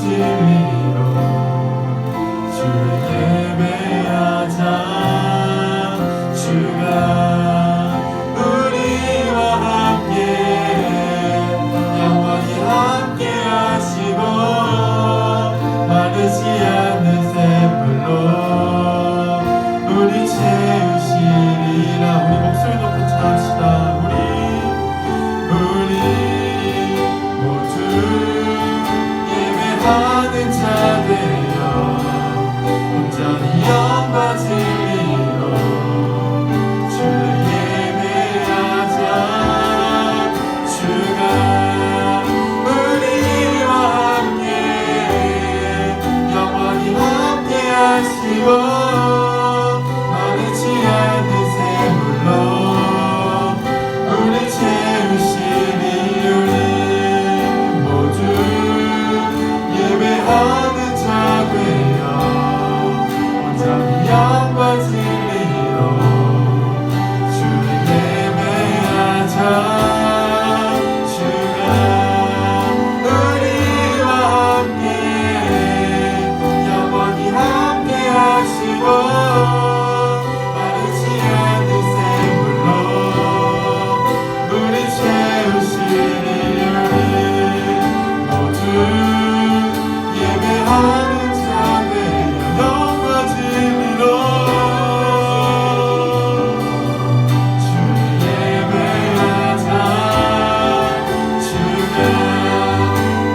진리로 주를 예배하자. 주가 우리와 함께 영원히 함께 하시고 마르지 않는 샘물로 우리 채우시리라. 우리 목소리 높여 찬양합시다. 우리 모두 예배하는 자 되어 온전히 영과 진리로 주를 예배하자. 주가 우리와 함께 영원히 함께 하시고 마르지 않는 샘물로 우리 채우시니 우리 모두 예배하는 자 되어 온전히 영과 진리로 주를 예배하자. 주가 우리와 함께 영원히 함께 하시고 마르지 않는 샘물로 우리 채우시니 우리 모두 예배하는 자 되어 영과 진리로 주를 예배하자. 주가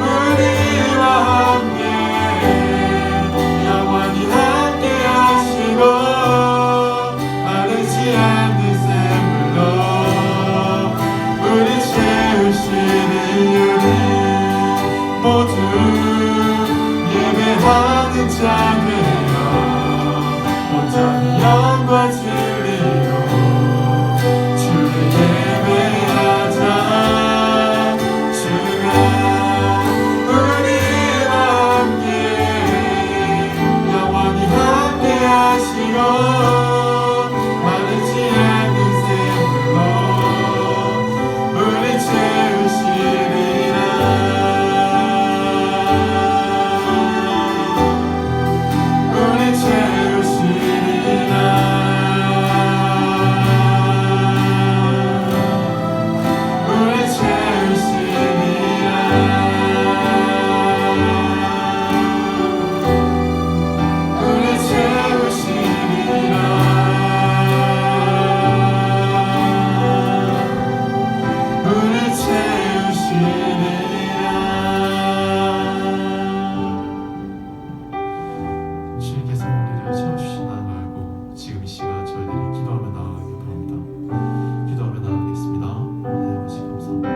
우리와 함께 영원히 함께 하시고 마르지 않는 샘물로 우리 채우시니 우리 모두 예배하는 자 되어 온전히 영과 진리로 주를 예배하자. 주가 우리와 함께 영원히 함께 하시고 마르지 않는 샘물로 우리 채우시리라. 우리 채우시리라. 우리 채우시리라. 우리 채우시리라. 우리 채우시리라. 주님께서 우리를 채워주신다는 걸 알고 지금 이 시간 저희들이 기도하며 나아가기 바랍니다. 기도하며 나아가겠습니다. 하나님 아버지 감사합니다.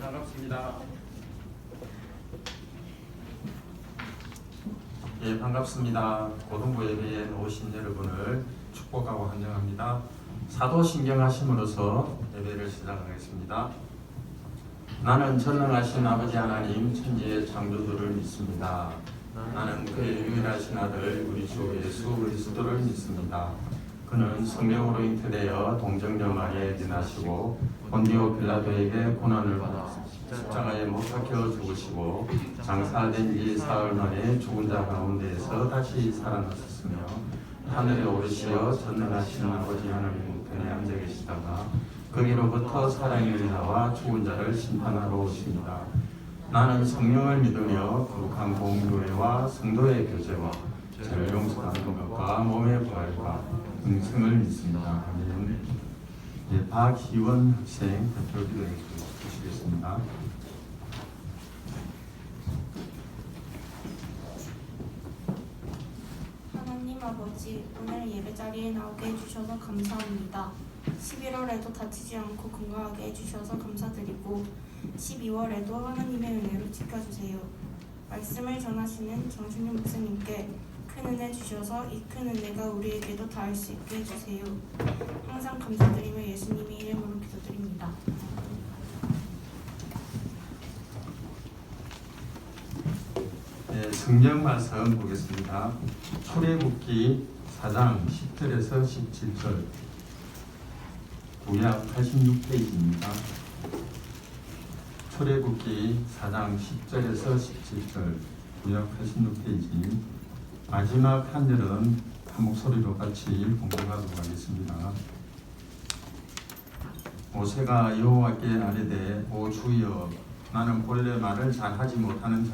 반갑습니다. 예, 반갑습니다. 고등부 예배에 오신 여러분을 축복하고 환영합니다. 사도신경 하심으로써 예배를 시작하겠습니다. 나는 전능하신 아버지 하나님 천지의 창조주를 믿습니다. 나는 그의 유일하신 아들 우리 주 예수 그리스도를 믿습니다. 그는 성령으로 잉태되어 동정녀 마리아에게 나시고 본디오 빌라도에게 고난을 받아 십자가에 못 박혀 죽으시고 장사된 지 사흘 만에 죽은 자 가운데에서 다시 살아나셨으며 하늘에 오르시어 전능하신 아버지 하나님 우편에 앉아 계시다가 거기로부터 사랑의 나와 죽은 자를 심판하러 오십니다. 나는 성령을 믿으며 거룩한 공교회와 성도의 교제와 죄를 용서하는 것과 몸의 부활과永생을 믿습니다. 아멘. 예, 박희원 학생 대표 기도해 주시겠습니다. 하나님 아버지, 오늘 예배 자리에 나오게 해주셔서 감사합니다. 11월에도 다치지 않고 건강하게 해주셔서 감사드리고 12월에도 하나님의 은혜로 지켜주세요. 말씀을 전하시는 정준윤 목사님께 큰 은혜 주셔서 이 큰 은혜가 우리에게도 닿을 수 있게 해주세요. 항상 감사드리며 예수님의 이름으로 기도드립니다. 네, 성경 말씀 보겠습니다. 출애굽기 4장 10절에서 17절, 구약 86페이지입니다. 출애굽기 4장 10절에서 17절, 구약 86페이지. 마지막 한 절은 한 목소리로 같이 공부하도록 하겠습니다. 모세가 여호와께 아뢰되 오 주여, 나는 본래 말을 잘하지 못하는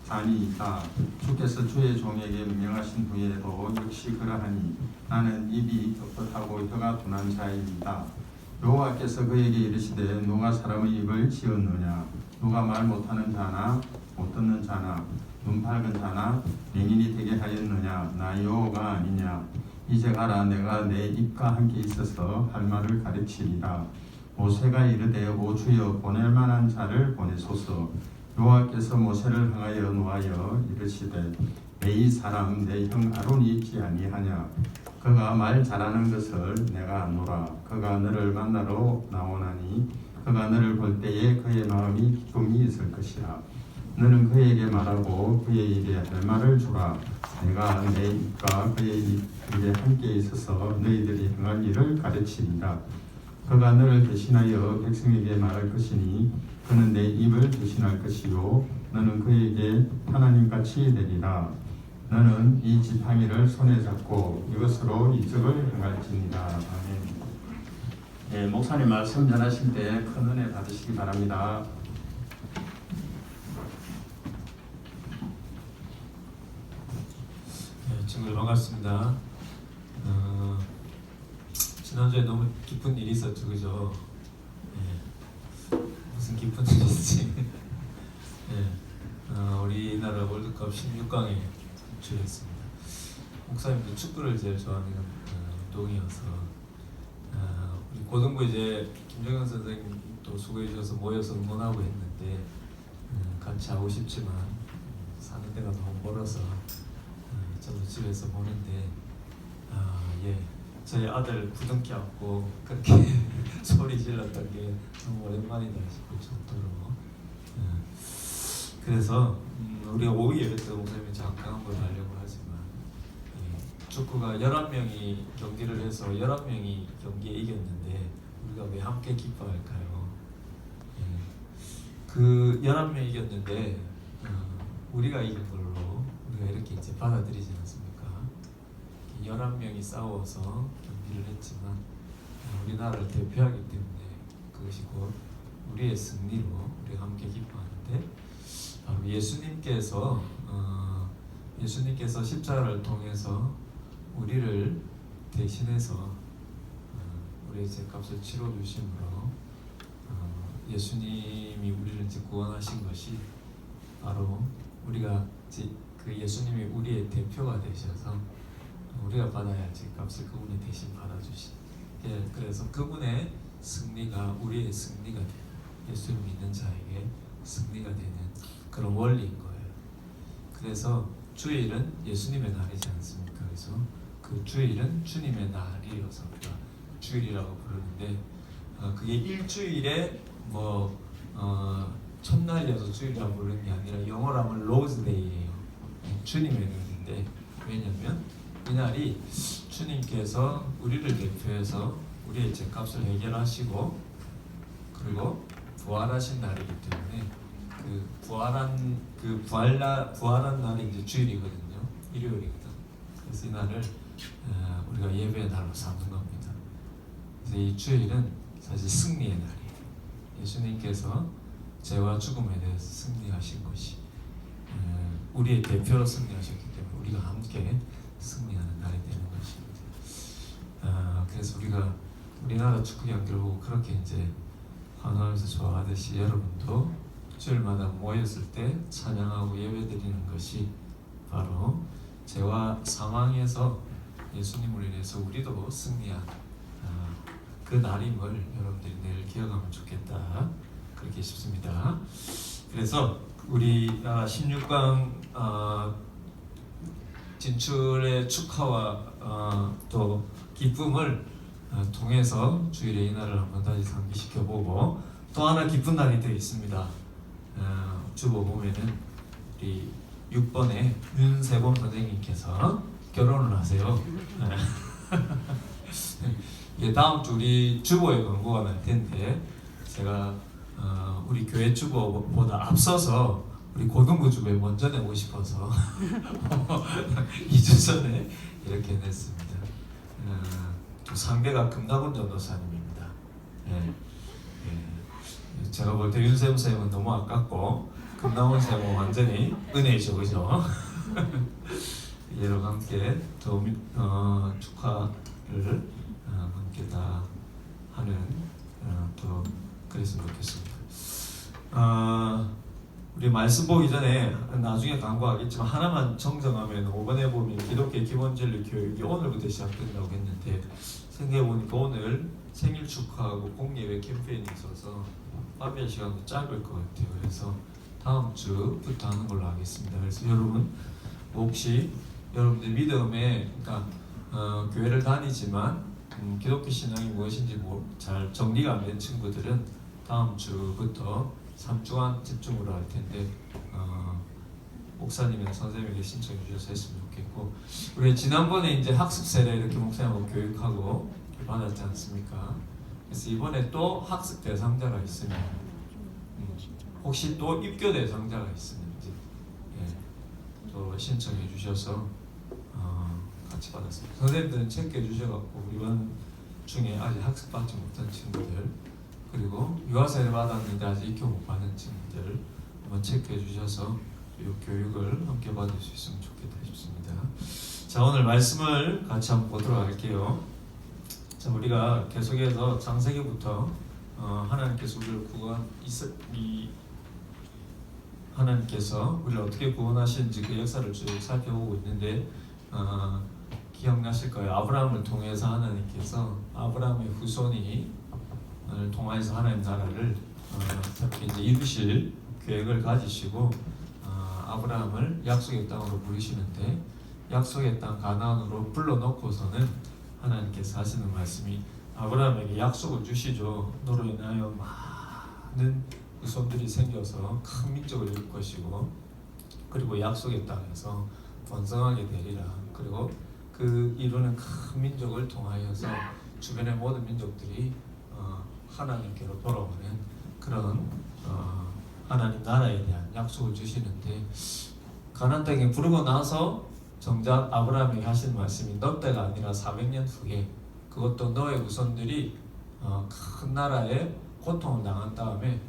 자니이다. 주께서 주의 종에게 명하신 후에도 역시 그러하니 나는 입이 뻣뻣하고 혀가 둔한 자이다. 여호와께서 그에게 이르시되 누가 사람의 입을 지었느냐? 누가 말 못하는 자나 못 듣는 자나 눈 밝은 자나 맹인이 되게 하였느냐? 나 여호와가 아니냐? 이제 가라, 내가 내 입과 함께 있어서 할 말을 가르치리라. 모세가 이르되 오 주여, 보낼 만한 자를 보내소서. 여호와께서 모세를 향하여 노하여 이르시되 내 이 사람 내 형 아론이 있지 아니하냐? 그가 말 잘하는 것을 내가 아노라. 그가 너를 만나러 나오나니 그가 너를 볼 때에 그의 마음이 기쁨이 있을 것이라. 너는 그에게 말하고 그의 입에 할 말을 주라. 내가 내 입과 그의 입에 함께 있어서 너희들이 행할 일을 가르치리라. 그가 너를 대신하여 백성에게 말할 것이니 그는 내 입을 대신할 것이요 너는 그에게 하나님같이 되리라. 너는 이 지팡이를 손에 잡고 이것으로 이적을 행할지니라. 아멘. 예, 목사님 말씀 전하실 때 큰 은혜 받으시기 바랍니다. 네, 친구들 반갑습니다. 지난주에 너무 기쁜 일이 있었죠, 그죠? 네, 무슨 기쁜 일이지? 네, 우리나라 월드컵 16강에 진출했습니다. 목사님도 축구를 제일 좋아하는 운동이어서 우리 고등부 이제 김정현 선생님도 수고해 주셔서 모여서 응원하고 했는데 같이 하고 싶지만 사는 데가 너무 멀어서 저도 집에서 보는데 저희 아들 부둥켜 안고 그렇게 소리 질렀던 게 너무 오랜만이다 싶을 정도로 그래서 우리가 오후 예배 때 목사님이 잠깐 한번 하려고 하지만 축구가 11명이 경기를 해서 11명이 경기에 이겼는데 우리가 왜 함께 기뻐할까요? 그 11명이 이겼는데 우리가 이긴 걸로 우리가 이렇게 이제 받아들이지 않습니까? 11명이 싸워서 경기를 했지만 우리나라를 대표하기 때문에 그것이 곧 우리의 승리로 우리가 함께 기뻐하는데 바로 예수님께서 십자가를 통해서 우리를 대신해서 우리의 죄값을 치러 주심으로 예수님이 우리를 이제 구원하신 것이 바로 우리가 그 예수님이 우리의 대표가 되셔서 우리가 받아야 할 죄값을 그분이 대신 받아주신. 그래서 그분의 승리가 우리의 승리가 되는, 예수를 믿는 자에게 승리가 되는 그런 원리인 거예요. 그래서 주일은 예수님의 날이지 않습니까? 그래서 그 주일은 주님의 날이어서 우리가 주일이라고 부르는데 그게 일주일에 첫날이어서 주일이라고 부르는 게 아니라 영어로 하면 로즈데이예요. 주님의 날인데 왜냐하면 이날이 주님께서 우리를 대표해서 우리의 죄값을 해결하시고 그리고 부활하신 날이기 때문에 부활한 날이 이제 주일이거든요. 일요일이거든. 그래서 이 날을 우리가 예배의 날로 삼는 겁니다. 그래서 이 주일은 사실 승리의 날이에요. 예수님께서 죄와 죽음에 대해서 승리하신 것이 우리의 대표로 승리하셨기 때문에 우리가 함께 승리하는 날이 되는 것입니다. 그래서 우리가 우리나라 축구 경기를 보고 그렇게 이제 환호하면서 좋아하듯이 여러분도 주일마다 모였을 때 찬양하고 예배드리는 것이 바로 죄와 사망에서 예수님을 인해서 우리도 승리한 그 날임을 여러분들이 내일 기억하면 좋겠다 그렇게 싶습니다. 그래서 우리 16강 진출의 축하와 또 기쁨을 통해서 주일의 이 날을 한번 다시 상기시켜보고 또 하나 기쁜 날이 되어 있습니다. 주보 보면은 우리 6번에 윤세범 선생님께서 결혼을 하세요. 예, 다음 주 우리 주보에 광고가 날 텐데 제가 우리 교회 주보보다 앞서서 우리 고등부 주보에 먼저 내고 싶어서 2주 전에 이렇게 냈습니다. 또 상대가 금나군 전도사님입니다. 예. 제가 볼 때 윤세범 쌤은 너무 아깝고 금나군 쌤은 완전히 은혜이죠, 그죠? 여러분 함께 또 축하를 함께 다 하는 또 그랬으면 좋겠습니다. 우리 말씀 보기 전에 나중에 광고하겠지만 하나만 정정하면 5번에 보면 기독교 기본진리 교육이 오늘부터 시작된다고 했는데 생각해보니까 오늘 생일 축하하고 공예회 캠페인이 있어서 파별 시간도 짧을 것 같아요. 그래서 다음 주부터 하는 걸로 하겠습니다. 그래서 여러분 혹시 여러분들 믿음에 그러니까 교회를 다니지만 기독교 신앙이 무엇인지 잘 정리가 안 된 친구들은 다음 주부터 3주간 집중으로 할 텐데 목사님이나 선생님에게 신청해 주셔서 했으면 좋겠고 우리 지난번에 이제 학습 세례 이렇게 목사님하고 교육하고 받았지 않습니까? 그래서 이번에 또 학습 대상자가 있으면 혹시 또 입교 대상자가 있으면 이제 또 신청해 주셔서 같이 받았습니다. 선생님들은 체크해 주셔갖고 이번 중에 아직 학습 받지 못한 친구들 그리고 유아세례 받았는데 아직 입교 못 받은 친구들 한번 체크해 주셔서 이 교육을 함께 받을 수 있으면 좋겠다 싶습니다. 자, 오늘 말씀을 같이 한번 보도록 할게요. 자, 우리가 계속해서 창세기부터 하나님께서 우리를 하나님께서 우리를 어떻게 구원하시는지 그 역사를 쭉 살펴보고 있는데 기억나실 거예요. 아브라함을 통해서 하나님께서 아브라함의 후손이 통하여서 하나님 나라를 특히 이제 이루실 계획을 가지시고 아브라함을 약속의 땅으로 부르시는데 약속의 땅 가나안으로 불러놓고서는 하나님께서 하시는 말씀이 아브라함에게 약속을 주시죠. 너로 인하여 많은 후손들이 생겨서 큰 민족을 이룰 것이고 그리고 약속의 땅에서 번성하게 되리라. 그리고 그 이루는 큰 민족을 통하여서 주변의 모든 민족들이 하나님께로 돌아오는 그런 하나님 나라에 대한 약속을 주시는데 가나안 땅에 부르고 나서 정작 아브라함에게 하신 말씀이 너 때가 아니라 400년 후에 그것도 너의 후손들이 큰 나라에 고통을 당한 다음에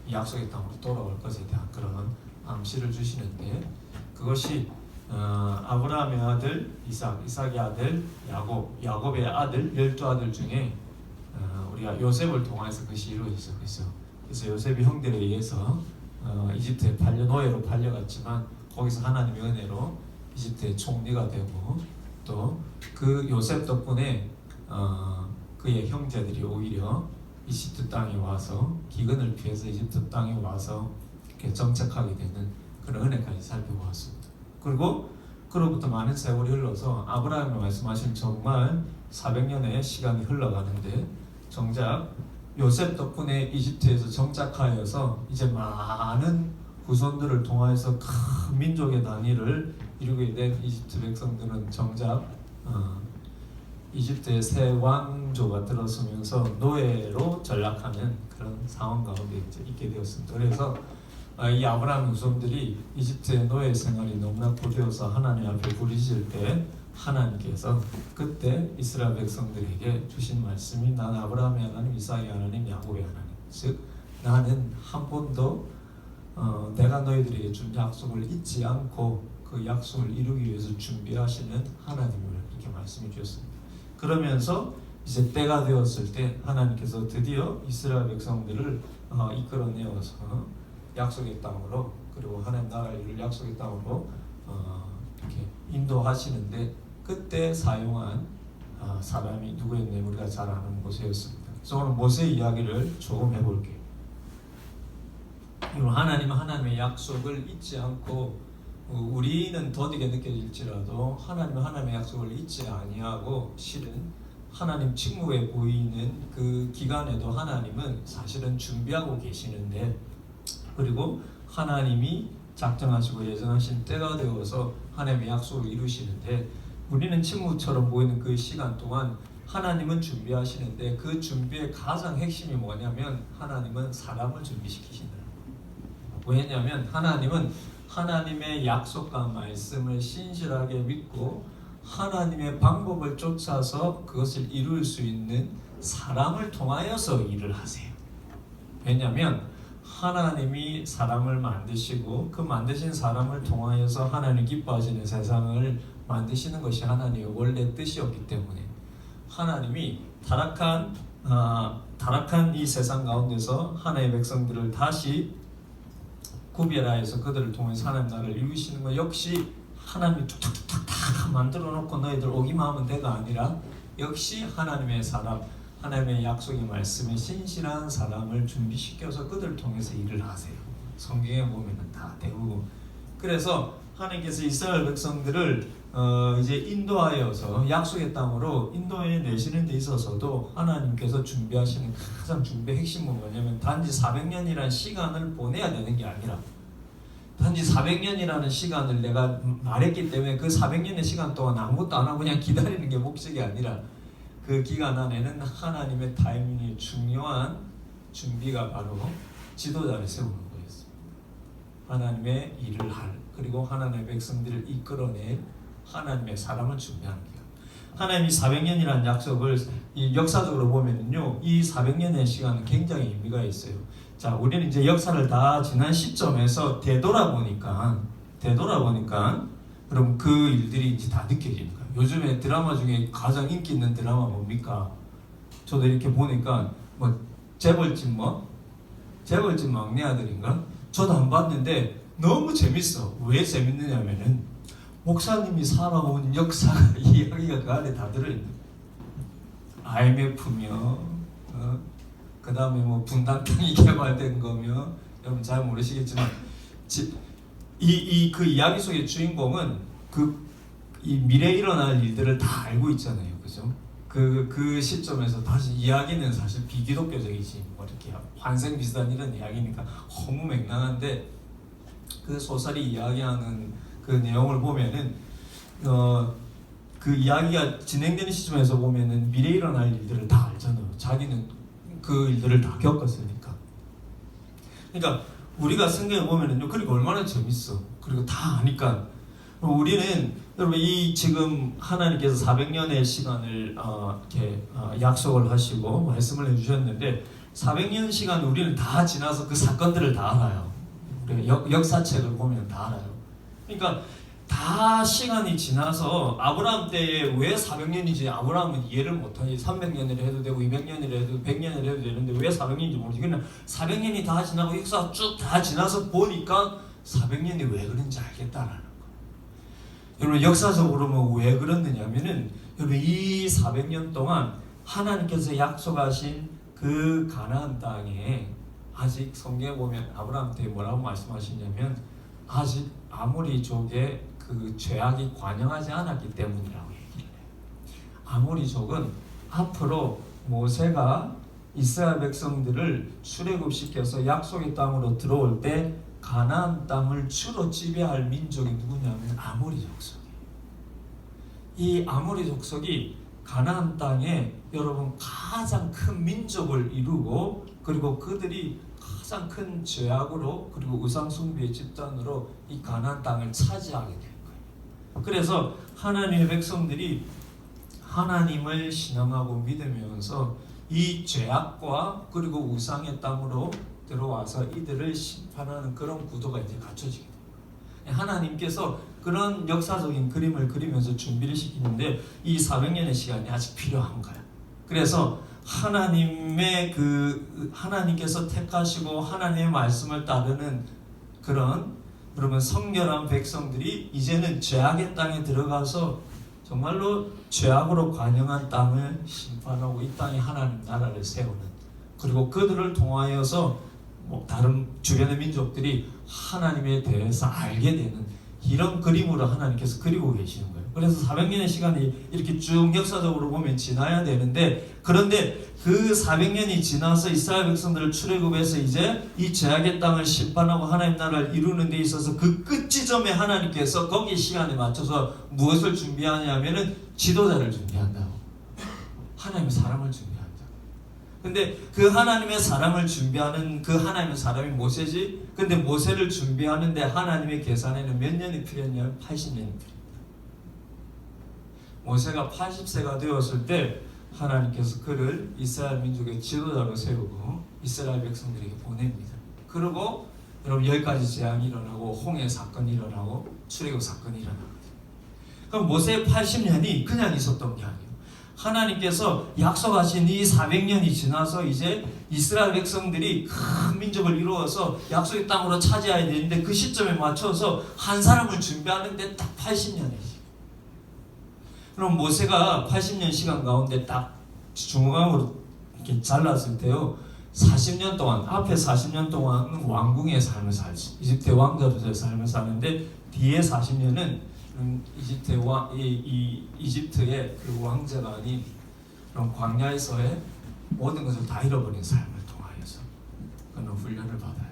이 약속의 땅으로 돌아올 것에 대한 그런 암시를 주시는데 그것이 아브라함의 아들 이삭의 아들 야곱의 아들 12아들 중에 우리가 요셉을 통해서 그것이 이루어졌어요. 그래서 요셉이 형들에 의해서 이집트에 노예로 팔려갔지만 거기서 하나님의 은혜로 이집트의 총리가 되고 또 그 요셉 덕분에 그의 형제들이 오히려 이집트 땅에 와서 기근을 피해서 이집트 땅에 와서 이렇게 정착하게 되는 그런 은혜까지 살펴보았습니다. 그리고 그로부터 많은 세월이 흘러서 아브라함이 말씀하신 정말 400년의 시간이 흘러가는데 정작 요셉 덕분에 이집트에서 정착하여서 이제 많은 후손들을 통하여서 큰 민족의 단위를 이루게 된 이집트 백성들은 정작 이집트의 새 왕조가 들어서면서 노예로 전락하는 그런 상황 가운데 이제 있게 되었습니다. 그래서 이 아브라함 후손들이 이집트의 노예 생활이 너무나 고되어서 하나님 앞에 부르실 때 하나님께서 그때 이스라엘 백성들에게 주신 말씀이 난 아브라함의 하나님, 이삭의 하나님, 야곱의 하나님, 즉 나는 한 번도 내가 너희들에게 준 약속을 잊지 않고 그 약속을 이루기 위해서 준비하시는 하나님을 이렇게 말씀해 주셨습니다. 그러면서 이제 때가 되었을 때 하나님께서 드디어 이스라엘 백성들을 이끌어내어서 약속의 땅으로, 그리고 하나님 나라를 이룰 약속의 땅으로 이렇게 인도하시는데, 그때 사용한 사람이 누구였냐면 우리가 잘 아는 모세였습니다. 그래서 오늘 모세 이야기를 조금 해볼게요. 하나님의 약속을 잊지 않고, 우리는 더디게 느껴질지라도 하나님의 약속을 잊지 아니하고, 실은 하나님 직무에 보이는 그 기간에도 하나님은 사실은 준비하고 계시는데, 그리고 하나님이 작정하시고 예정하신 때가 되어서 하나님의 약속을 이루시는데, 우리는 직무처럼 보이는 그 시간 동안 하나님은 준비하시는데, 그 준비의 가장 핵심이 뭐냐면 하나님은 사람을 준비시키신다. 왜냐하면 하나님은 하나님의 약속과 말씀을 신실하게 믿고 하나님의 방법을 쫓아서 그것을 이룰 수 있는 사람을 통하여서 일을 하세요. 왜냐하면 하나님이 사람을 만드시고 그 만드신 사람을 통하여서 하나님 기뻐하시는 세상을 만드시는 것이 하나님의 원래 뜻이었기 때문에, 하나님이 타락한 이 세상 가운데서 하나님의 백성들을 다시 구별하여서 그들을 통해서 하나님 나라를 이루시는 것 역시 하나님이 툭툭툭툭 다 만들어 놓고 너희들 오기만 하면 돼가 아니라, 역시 하나님의 사람, 하나님의 약속의 말씀에 신실한 사람을 준비시켜서 그들을 통해서 일을 하세요. 성경에 보면은 다 대부분. 그래서 하나님께서 이스라엘 백성들을 이제 인도하여서 약속의 땅으로 인도해 내시는 데 있어서도 하나님께서 준비하시는 가장 준비의 핵심은 뭐냐면, 단지 400년이라는 시간을 보내야 되는 게 아니라, 단지 400년이라는 시간을 내가 말했기 때문에 그 400년의 시간 동안 아무것도 안 하고 그냥 기다리는 게 목적이 아니라, 그 기간 안에는 하나님의 타이밍이 중요한 준비가 바로 지도자를 세우는 거였습니다. 하나님의 일을 할, 그리고 하나님의 백성들을 이끌어낼 하나님의 사람을 준비하는 거예요. 하나님이 400년이라는 약속을 역사적으로 보면은요, 이 400년의 시간은 굉장히 의미가 있어요. 자, 우리는 이제 역사를 다 지난 시점에서 되돌아보니까 그럼 그 일들이 이제 다 느껴지는 거예요. 요즘에 드라마 중에 가장 인기 있는 드라마 뭡니까? 저도 이렇게 보니까 재벌집 막내 아들인가? 저도 안 봤는데 너무 재밌어. 왜 재밌느냐면은 목사님이 살아온 역사가 이야기가 그 안에 다 들어있는 거예요. IMF며 그 다음에 분당땅이 개발된 거며, 여러분 잘 모르시겠지만 그 이야기 속의 주인공은 이 미래에 일어날 일들을 다 알고 있잖아요, 그죠? 그 시점에서 다시 이야기는 사실 비기독교적이지, 이렇게 환생 비슷한 이런 이야기니까 허무맹랑한데, 그 소설이 이야기하는 그 내용을 보면은 그 이야기가 진행되는 시점에서 보면은 미래에 일어날 일들을 다 알잖아요. 자기는 그 일들을 다 겪었으니까. 그러니까 우리가 성경을 보면은요, 그리고 얼마나 재밌어. 그리고 다 아니까. 우리는 여러분 이 지금 하나님께서 400년의 시간을 이렇게 약속을 하시고 말씀을 해주셨는데, 400년 시간 우리는 다 지나서 그 사건들을 다 알아요. 우리가 역사책을 보면 다 알아요. 그러니까 다 시간이 지나서 아브라함 때에 왜 400년이지 아브라함은 이해를 못하지. 300년이라 해도 되고 200년이라 해도 100년이라 해도 되는데 왜 400년인지 모르지. 그냥 400년이 다 지나고 역사가 쭉 다 지나서 보니까 400년이 왜 그런지 알겠다라는 거예요. 여러분 역사적으로 왜 그랬느냐면은, 여러분 이 400년 동안 하나님께서 약속하신 그 가나안 땅에 아직 성경에 보면 아브라함 때 뭐라고 말씀하시냐면, 아직 아모리족의 그 죄악이 관영하지 않았기 때문이라고 얘기를 해요. 아모리족은 앞으로 모세가 이스라엘 백성들을 출애굽시켜서 약속의 땅으로 들어올 때 가나안 땅을 주로 지배할 민족이 누구냐면 아모리 족속이에요. 이 아모리 족속이 가나안 땅에 여러분 가장 큰 민족을 이루고 그리고 그들이 가장 큰 죄악으로 그리고 우상 숭배의 집단으로 이 가나안 땅을 차지하게 된 거예요. 그래서 하나님의 백성들이 하나님을 신앙하고 믿으면서 이 죄악과 그리고 우상의 땅으로 들어와서 이들을 심판하는 그런 구도가 이제 갖춰지게 돼요. 하나님께서 그런 역사적인 그림을 그리면서 준비를 시키는데 이 400년의 시간이 아직 필요한 거야. 그래서 하나님께서 택하시고 하나님의 말씀을 따르는 그런 여러분 성결한 백성들이 이제는 죄악의 땅에 들어가서 정말로 죄악으로 관영한 땅을 심판하고 이 땅에 하나님 나라를 세우는 그리고 그들을 통하여서 다른 주변의 민족들이 하나님에 대해서 알게 되는 이런 그림으로 하나님께서 그리고 계시는 거예요. 그래서 400년의 시간이 이렇게 쭉 역사적으로 보면 지나야 되는데 그런데 그 400년이 지나서 이스라엘 백성들을 출애굽해서 이제 이 죄악의 땅을 심판하고 하나님 나라를 이루는 데 있어서 그 끝 지점에 하나님께서 거기 시간에 맞춰서 무엇을 준비하냐면은 지도자를 준비한다고. 하나님의 사람을 준비한다. 근데 그 하나님의 사람을 준비하는 그 하나님의 사람이 모세지. 근데 모세를 준비하는데 하나님의 계산에는 몇 년이 필요했냐면 80년이 필요했다. 모세가 80세가 되었을 때 하나님께서 그를 이스라엘 민족의 지도자로 세우고 이스라엘 백성들에게 보냅니다. 그리고 여러분 10가지 재앙이 일어나고 홍해 사건이 일어나고 출애굽 사건이 일어납니다. 그럼 모세의 80년이 그냥 있었던 게 아니에요. 하나님께서 약속하신 이 400년이 지나서 이제 이스라엘 백성들이 큰 민족을 이루어서 약속의 땅으로 차지해야 되는데 그 시점에 맞춰서 한 사람을 준비하는데 딱 80년이지. 그럼 모세가 80년 시간 가운데 딱 중앙으로 이렇게 잘랐을 때요 40년 동안 앞에 40년 동안은 왕궁의 삶을 살지 이집트의 왕자로서의 삶을 사는데 뒤에 40년은 이집트의 그 왕자가 아닌 그런 광야에서의 모든 것을 다 잃어버린 삶을 통하여서 그런 훈련을 받아요.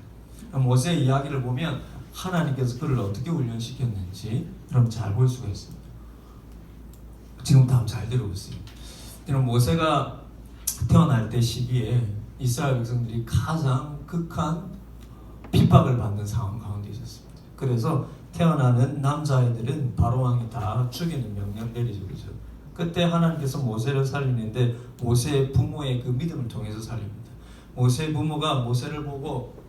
그럼 모세의 이야기를 보면 하나님께서 그를 어떻게 훈련시켰는지 여러분 잘 볼 수가 있습니다. 지금 다음 잘 들어보세요. 그럼 모세가 태어날 때 시기에 이스라엘 백성들이 가장 극한 핍박을 받는 상황 가운데 있었습니다. 그래서 태어나는 남자아이들은 바로 왕이 다 죽이는 명령을 내리죠. 그죠? 그때 하나님께서 모세를 살리는데 모세의 부모의 그 믿음을 통해서 살립니다. 모세의 부모가 모세를 보고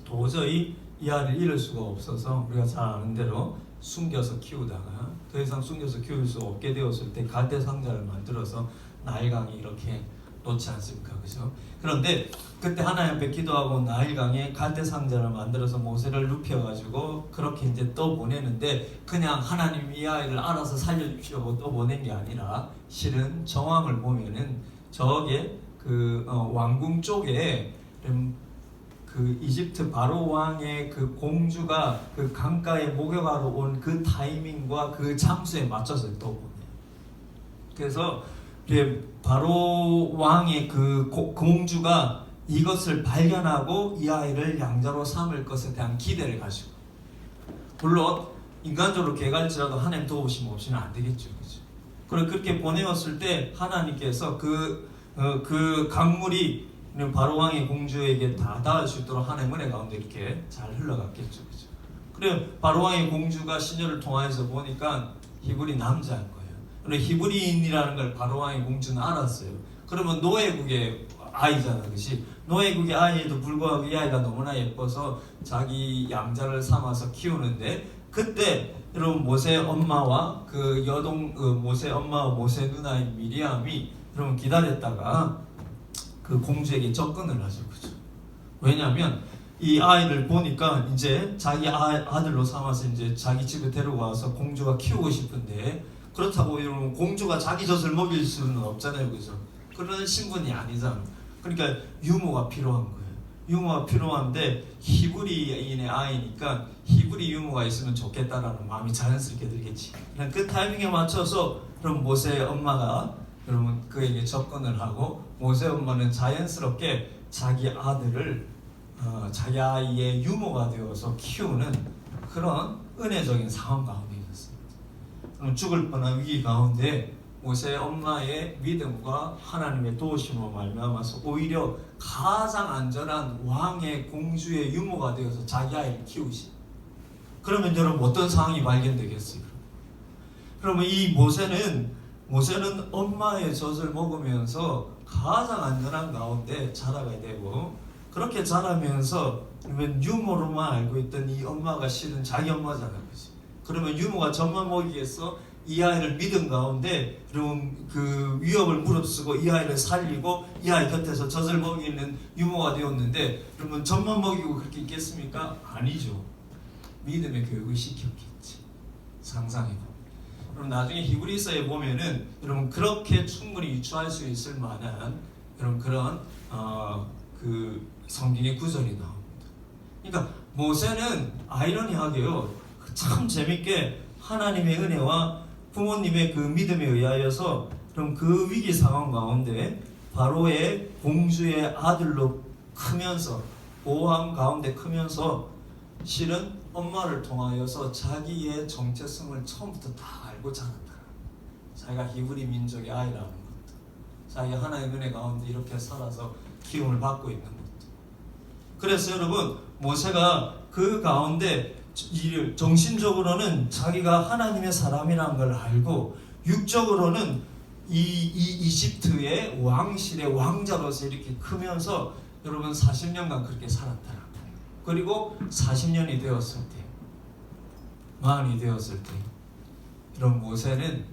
도저히 이 아이를 잃을 수가 없어서 우리가 잘 아는 대로 숨겨서 키우다가 더 이상 숨겨서 키울 수 없게 되었을 때 갈대 상자를 만들어서 나일강에 이렇게 놓지 않습니까? 그죠? 그런데 그때 하나님 앞에 기도하고 나일강에 갈대 상자를 만들어서 모세를 눕혀가지고 그렇게 이제 또 보내는데 그냥 하나님 이 아이를 알아서 살려주시려고 또 보낸 게 아니라 실은 정황을 보면은 저게 왕궁 쪽에 그 이집트 바로 왕의 그 공주가 그 강가에 목욕하러 온 그 타이밍과 그 장소에 맞춰서 또 보내요. 그래서 바로 왕의 그 공주가 이것을 발견하고 이 아이를 양자로 삼을 것에 대한 기대를 가지고 물론 인간적으로 개갈지라도 하나님 도우심 없이는 안 되겠죠. 그렇죠? 그리고 그렇게 보내었을 때 하나님께서 그 강물이 바로 왕의 공주에게 다 닿을 수 있도록 하나님의 은혜 가운데 이렇게 잘 흘러갔겠죠. 그렇죠? 그래 바로 왕의 공주가 시녀를 통하여서 보니까 히브리 남자인 거예요. 그리고 히브리인이라는 걸 바로 왕의 공주는 알았어요. 그러면 노예국의 아이잖아, 그렇지? 노예국의 아이에도 불구하고 이 아이가 너무나 예뻐서 자기 양자를 삼아서 키우는데 그때 여러분 모세 엄마와 모세 엄마와 모세 누나인 미리암이 여러분 기다렸다가 그 공주에게 접근을 하죠. 그죠? 왜냐하면 이 아이를 보니까 이제 자기 아들로 삼아서 이제 자기 집에 데려와서 공주가 키우고 싶은데 그렇다고 여러분 공주가 자기 젖을 먹일 수는 없잖아요. 그죠? 그런 신분이 아니잖아. 그러니까 유모가 필요한 거예요. 유모가 필요한데 히브리인의 아이니까 히브리 유모가 있으면 좋겠다라는 마음이 자연스럽게 들겠지. 그냥 그 타이밍에 맞춰서 그럼 모세의 엄마가 여러분 그에게 접근을 하고 모세 엄마는 자연스럽게 자기 아들을 자기 아이의 유모가 되어서 키우는 그런 은혜적인 상황 가운데 있었습니다. 죽을 뻔한 위기 가운데 모세의 엄마의 믿음과 하나님의 도우심으로 말미암아서 오히려 가장 안전한 왕의 공주의 유모가 되어서 자기 아이를 키우신. 그러면 여러분 어떤 상황이 발견되겠어요? 그러면 이 모세는 엄마의 젖을 먹으면서 가장 안전한 가운데 자라게 되고, 그렇게 자라면서 그러면 유모로만 알고 있던 이 엄마가 실은 자기 엄마잖아요. 그치? 그러면 유모가 젖만 먹이겠어? 이 아이를 믿은 가운데 그럼 그 위협을 무릅쓰고 이 아이를 살리고 이 아이 곁에서 젖을 먹이는 유모가 되었는데, 그러면 젖만 먹이고 그렇게 있겠습니까? 아니죠. 믿음의 교육을 시켰겠지. 상상해봐. 그럼 나중에 히브리서에 보면은 여러분 그렇게 충분히 유추할 수 있을 만한 여러분 그런 그 성경의 구절이 나옵니다. 그러니까 모세는 아이러니하게요, 참 재밌게 하나님의 은혜와 부모님의 그 믿음에 의하여서 그럼 그 위기 상황 가운데 바로의 공주의 아들로 크면서 보호함 가운데 크면서 실은 엄마를 통하여서 자기의 정체성을 처음부터 다 알고 자랐다. 자기가 히브리 민족의 아이라는 것도, 자기가 하나님의 은혜 가운데 이렇게 살아서 키움을 받고 있는 것도. 그래서 여러분 모세가 그 가운데 정신적으로는 자기가 하나님의 사람이라는 걸 알고, 육적으로는 이 이집트의 왕실의 왕자로서 이렇게 크면서 여러분 40년간 그렇게 살았다. 그리고 40년이 되었을 때, 마흔이 되었을 때, 이런 모세는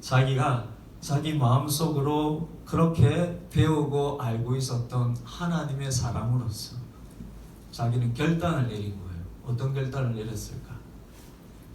자기가 자기 마음속으로 그렇게 배우고 알고 있었던 하나님의 사람으로서 자기는 결단을 내린 거예요. 어떤 결단을 내렸을까?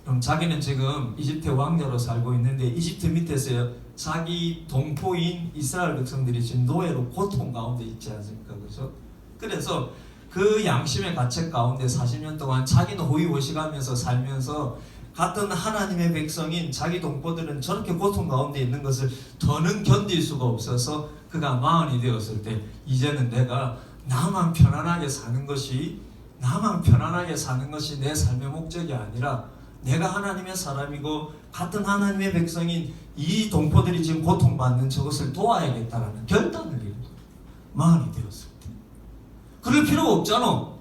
그럼 자기는 지금 이집트 왕자로 살고 있는데 이집트 밑에서 자기 동포인 이스라엘 백성들이 지금 노예로 고통 가운데 있지 않습니까? 그죠? 그래서 그 양심의 가책 가운데 40년 동안 자기는 호의호식하면서 살면서 같은 하나님의 백성인 자기 동포들은 저렇게 고통 가운데 있는 것을 더는 견딜 수가 없어서 그가 마흔이 되었을 때 이제는 내가 나만 편안하게 사는 것이 내 삶의 목적이 아니라 내가 하나님의 사람이고 같은 하나님의 백성인 이 동포들이 지금 고통받는 저것을 도와야겠다라는 결단을 내린 거예요. 마흔이 되었을 때. 그럴 필요가 없잖아.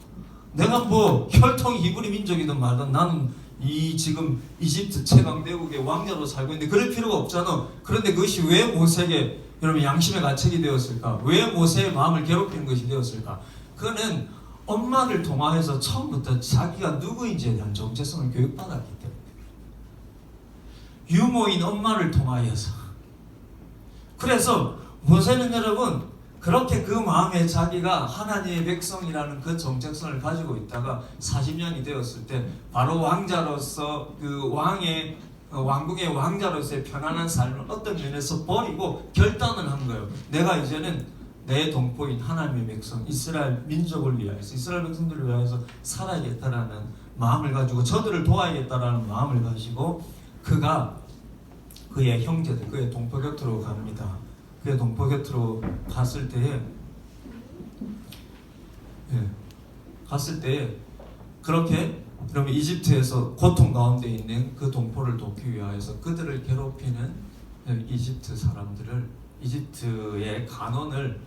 내가 뭐 혈통 히브리 민족이든 말든 나는 이 지금 이집트 최강대국의 왕자로 살고 있는데 그럴 필요가 없잖아. 그런데 그것이 왜 모세에게 여러분 양심의 가책이 되었을까? 왜 모세의 마음을 괴롭히는 것이 되었을까? 그는 엄마를 통하여서 처음부터 자기가 누구인지에 대한 정체성을 교육받았기 때문에, 유모인 엄마를 통하여서. 그래서 모세는 여러분 그렇게 그 마음에 자기가 하나님의 백성이라는 그 정체성을 가지고 있다가 40년이 되었을 때 바로 왕자로서 그 왕국의 왕자로서의 편안한 삶을 어떤 면에서 버리고 결단을 한 거예요. 내가 이제는 내 동포인 하나님의 백성 이스라엘 민족을 위하여서, 이스라엘 백성들을 위하여서 살아야겠다라는 마음을 가지고 저들을 도와야겠다라는 마음을 가지고 그가 그의 형제들, 그의 동포 곁으로 갑니다. 그의 동포 곁으로 갔을 때에 그렇게 그러면 이집트에서 고통 가운데 있는 그 동포를 돕기 위하여서 그들을 괴롭히는 이집트 사람들을, 이집트의 간원을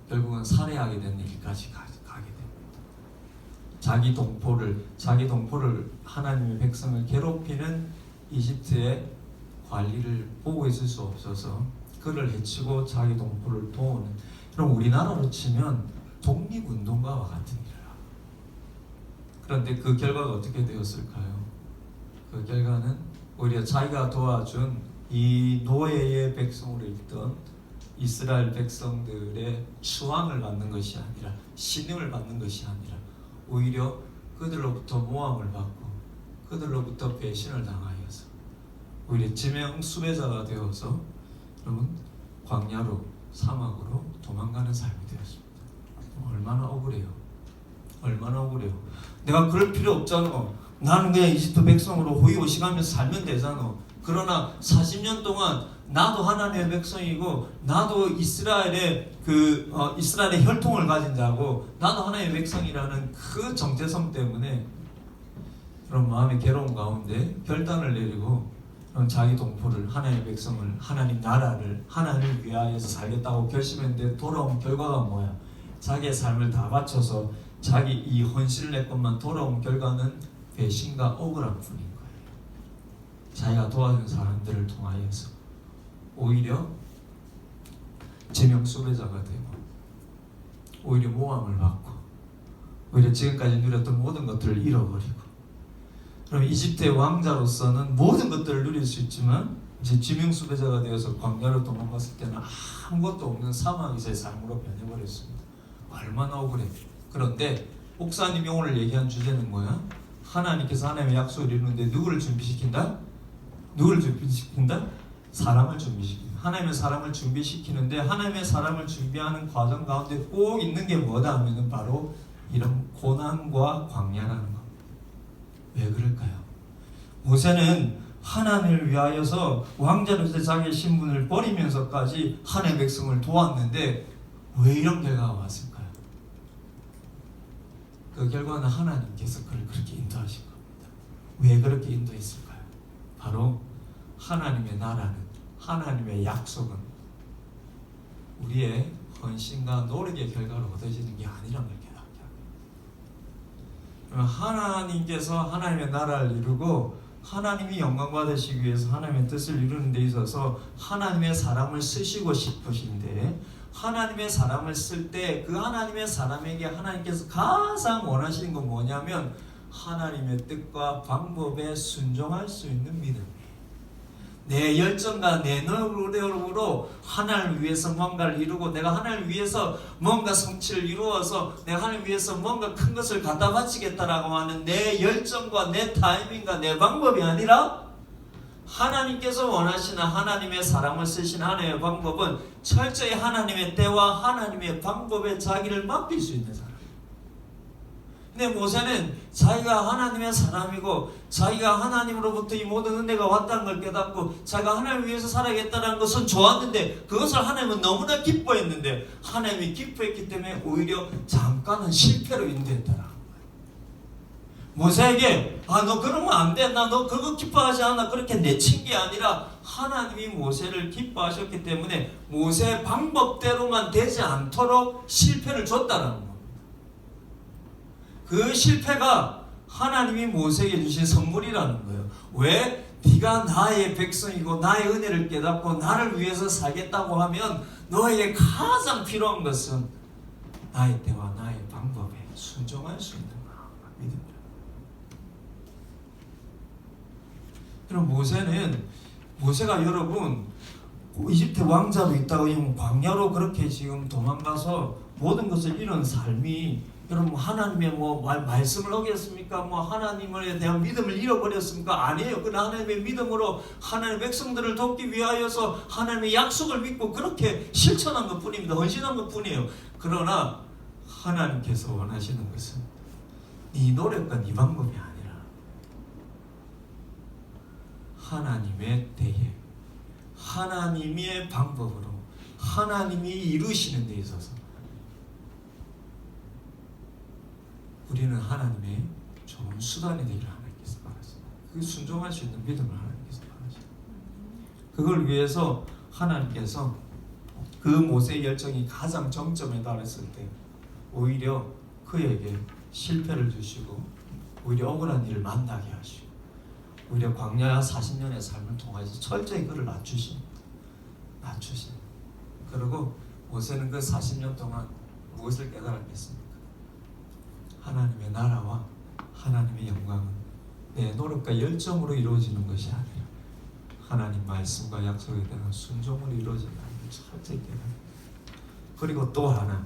결국은 살해하게 된 일까지 가게 됩니다. 자기 동포를 하나님의 백성을 괴롭히는 이집트의 관리를 보고 있을 수 없어서 그를 해치고 자기 동포를 도우는, 그럼 우리나라로 치면 독립운동가와 같은 일을 하고. 그런데 그 결과가 어떻게 되었을까요? 그 결과는 오히려 자기가 도와준 이 노예의 백성으로 있던 이스라엘 백성들의 추앙을 받는 것이 아니라, 신임을 받는 것이 아니라 오히려 그들로부터 모함을 받고 그들로부터 배신을 당하여서 오히려 지명 수배자가 되어서 여러분 광야로, 사막으로 도망가는 삶이 되었습니다. 얼마나 억울해요. 내가 그럴 필요 없잖아. 나는 그냥 이집트 백성으로 호의호식하면서 살면 되잖아. 그러나 40년 동안 나도 하나님의 백성이고 나도 이스라엘의 이스라엘의 혈통을 가진 자고 나도 하나님의 백성이라는 그 정체성 때문에 그런 마음의 괴로움 가운데 결단을 내리고 그런 자기 동포를 하나님의 백성을 하나님 나라를 하나님을 위하여서 살겠다고 결심했는데 돌아온 결과가 뭐야? 자기의 삶을 다 바쳐서 자기 이 헌신을 냈건만 돌아온 결과는 배신과 억울한 뿐인 거예요. 자기가 도와준 사람들을 통하여서 오히려 제명 수배자가 되고 오히려 모함을 받고 오히려 지금까지 누렸던 모든 것들을 잃어버리고 그럼 이집트의 왕자로서는 모든 것들을 누릴 수 있지만 이제 지명 수배자가 되어서 광야로 도망갔을 때는 아무것도 없는 사막에서의 삶으로 변해버렸습니다. 얼마나 억울해. 그런데 목사님이 오늘 얘기한 주제는 뭐야? 하나님께서 하나님의 약속을 이루는데 누구를 준비시킨다? 누구를 준비시킨다? 사람을 준비시킨다. 하나님의 사람을 준비시키는데 하나님의 사람을 준비하는 과정 가운데 꼭 있는 게 뭐다 하면은 바로 이런 고난과 광야라는 거. 왜 그럴까요? 모세는 하나님을 위하여서 왕자로서 자기의 신분을 버리면서까지 하나님의 백성을 도왔는데 왜 이런 결과가 왔을까요? 그 결과는 하나님께서 그를 그렇게 인도하신 겁니다. 왜 그렇게 인도했을까요? 바로 하나님의 나라는 하나님의 약속은 우리의 헌신과 노력의 결과로 얻어지는 게 아니란 걸 깨닫게 합니다. 하나님께서 하나님의 나라를 이루고 하나님이 영광 받으시기 위해서 하나님의 뜻을 이루는 데 있어서 하나님의 사람을 쓰시고 싶으신데 하나님의 사람을 쓸 때 그 하나님의 사람에게 하나님께서 가장 원하시는 건 뭐냐면 하나님의 뜻과 방법에 순종할 수 있는 믿음이에요. 내 열정과 내 노력으로 하나님을 위해서 뭔가를 이루고 내가 하나님을 위해서 뭔가 성취를 이루어서 내가 하나님을 위해서 뭔가 큰 것을 갖다 바치겠다라고 하는 내 열정과 내 타이밍과 내 방법이 아니라 하나님께서 원하시는 하나님의 사람을 쓰신 하나님의 방법은 철저히 하나님의 때와 하나님의 방법에 자기를 맡길 수 있는 사람. 근데 모세는 자기가 하나님의 사람이고 자기가 하나님으로부터 이 모든 은혜가 왔다는 걸 깨닫고 자기가 하나님을 위해서 살아야겠다는 것은 좋았는데 그것을 하나님은 너무나 기뻐했는데 하나님이 기뻐했기 때문에 오히려 잠깐은 실패로 인도했더라. 모세에게 너 그러면 안 돼. 나 너 그거 기뻐하지 않아. 그렇게 내친 게 아니라 하나님이 모세를 기뻐하셨기 때문에 모세의 방법대로만 되지 않도록 실패를 줬다는 겁니다. 그 실패가 하나님이 모세에게 주신 선물이라는 거예요. 왜? 네가 나의 백성이고 나의 은혜를 깨닫고 나를 위해서 살겠다고 하면 너에게 가장 필요한 것은 나의 때와 나의 방법에 순종할 수 있는 믿음이다. 그럼 모세가 여러분 이집트 왕자로 있다가 광야로 그렇게 지금 도망가서 모든 것을 잃은 삶이 여러분 하나님의 말씀을 어겼습니까? 하나님에 대한 믿음을 잃어버렸습니까? 아니에요. 그러나 하나님의 믿음으로 하나님의 백성들을 돕기 위하여서 하나님의 약속을 믿고 그렇게 실천한 것 뿐입니다. 헌신한 것 뿐이에요. 그러나 하나님께서 원하시는 것은 네 노력과 네 방법이 아니라 하나님의 대에 하나님의 방법으로 하나님이 이루시는 데 있어서 우리는 하나님의 좋은 수단이 되기를 하나님께서 바라십니다. 그 순종할 수 있는 믿음을 하나님께서 바라십니다. 그걸 위해서 하나님께서 그 모세의 열정이 가장 정점에 달했을 때 오히려 그에게 실패를 주시고 오히려 억울한 일을 만나게 하시고 오히려 광야 40년의 삶을 통해서 철저히 그를 낮추십니다. 그리고 모세는 그 40년 동안 무엇을 깨달았겠습니까? 하나님의 나라와 하나님의 영광은 내 노력과 열정으로 이루어지는 것이 아니라 하나님 말씀과 약속에 대한 순종으로 이루어진다는 걸 철저히 깨달았습니다. 그리고 또 하나,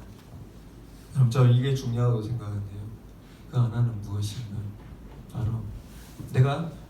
그럼 저 이게 중요하다고 생각하는데요. 그 하나는 무엇인가? 바로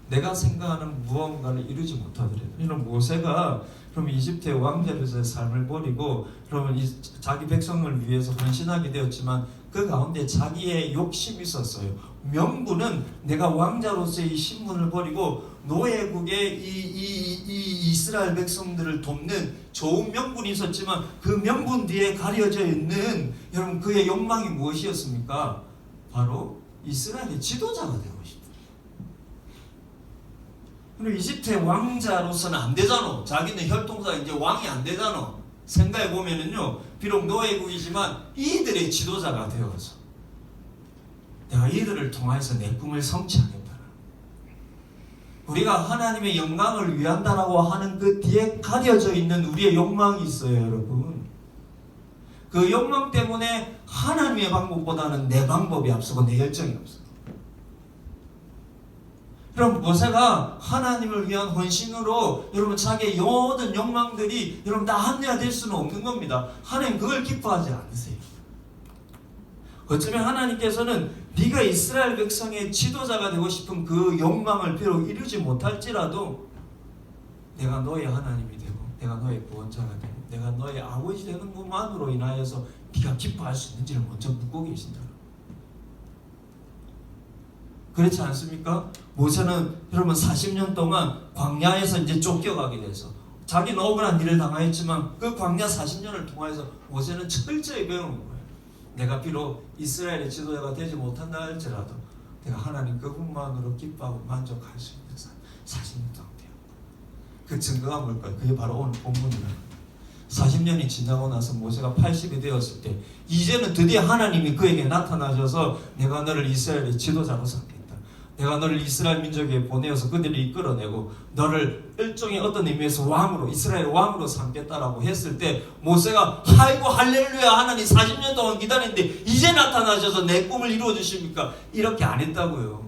내가 생각하는 무언가를 이루지 못하더라도 이런 모세가 그럼 이집트의 왕자로서의 삶을 버리고 그러면 자기 백성을 위해서 헌신하게 되었지만 그 가운데 자기의 욕심이 있었어요. 명분은 내가 왕자로서의 이 신분을 버리고 노예국의 이 이스라엘 백성들을 돕는 좋은 명분이 있었지만 그 명분 뒤에 가려져 있는 여러분 그의 욕망이 무엇이었습니까? 바로 이스라엘의 지도자가 되고 싶다. 그리고 이집트의 왕자로서는 안 되잖아. 자기는 혈통사 이제 왕이 안 되잖아. 생각해 보면은요, 비록 노예국이지만 이들의 지도자가 되어서 내가 이들을 통해서 내 꿈을 성취하겠다. 우리가 하나님의 영광을 위한다라고 하는 그 뒤에 가려져 있는 우리의 욕망이 있어요, 여러분. 그 욕망 때문에 하나님의 방법보다는 내 방법이 앞서고 내 열정이 앞서. 여러분, 모세가 하나님을 위한 헌신으로 여러분 자기의 모든 욕망들이 여러분 다 합리화될 수는 없는 겁니다. 하나님 그걸 기뻐하지 않으세요. 어쩌면 하나님께서는 네가 이스라엘 백성의 지도자가 되고 싶은 그 욕망을 비록 이루지 못할지라도 내가 너의 하나님이 되고 내가 너의 구원자가 되고 내가 너의 아버지 되는 것만으로 인하여서 네가 기뻐할 수 있는지를 먼저 묻고 계신다. 그렇지 않습니까? 모세는 여러분 40년 동안 광야에서 이제 쫓겨가게 돼서 자기는 억울한 일을 당하였지만 그 광야 40년을 통해서 모세는 철저히 배우는 거예요. 내가 비록 이스라엘의 지도자가 되지 못한다 할지라도 내가 하나님 그분만으로 기뻐하고 만족할 수 있는 삶 40년 동안 되었고 그 증거가 뭘까요? 그게 바로 오늘 본문이에요. 40년이 지나고 나서 모세가 80이 되었을 때 이제는 드디어 하나님이 그에게 나타나셔서 내가 너를 이스라엘의 지도자로 삼겠다. 내가 너를 이스라엘 민족에 보내어서 그들을 이끌어내고 너를 일종의 어떤 의미에서 왕으로 이스라엘 왕으로 삼겠다라고 했을 때 모세가 아이고 할렐루야 하나님 40년 동안 기다렸는데 이제 나타나셔서 내 꿈을 이루어 주십니까? 이렇게 안 했다고요.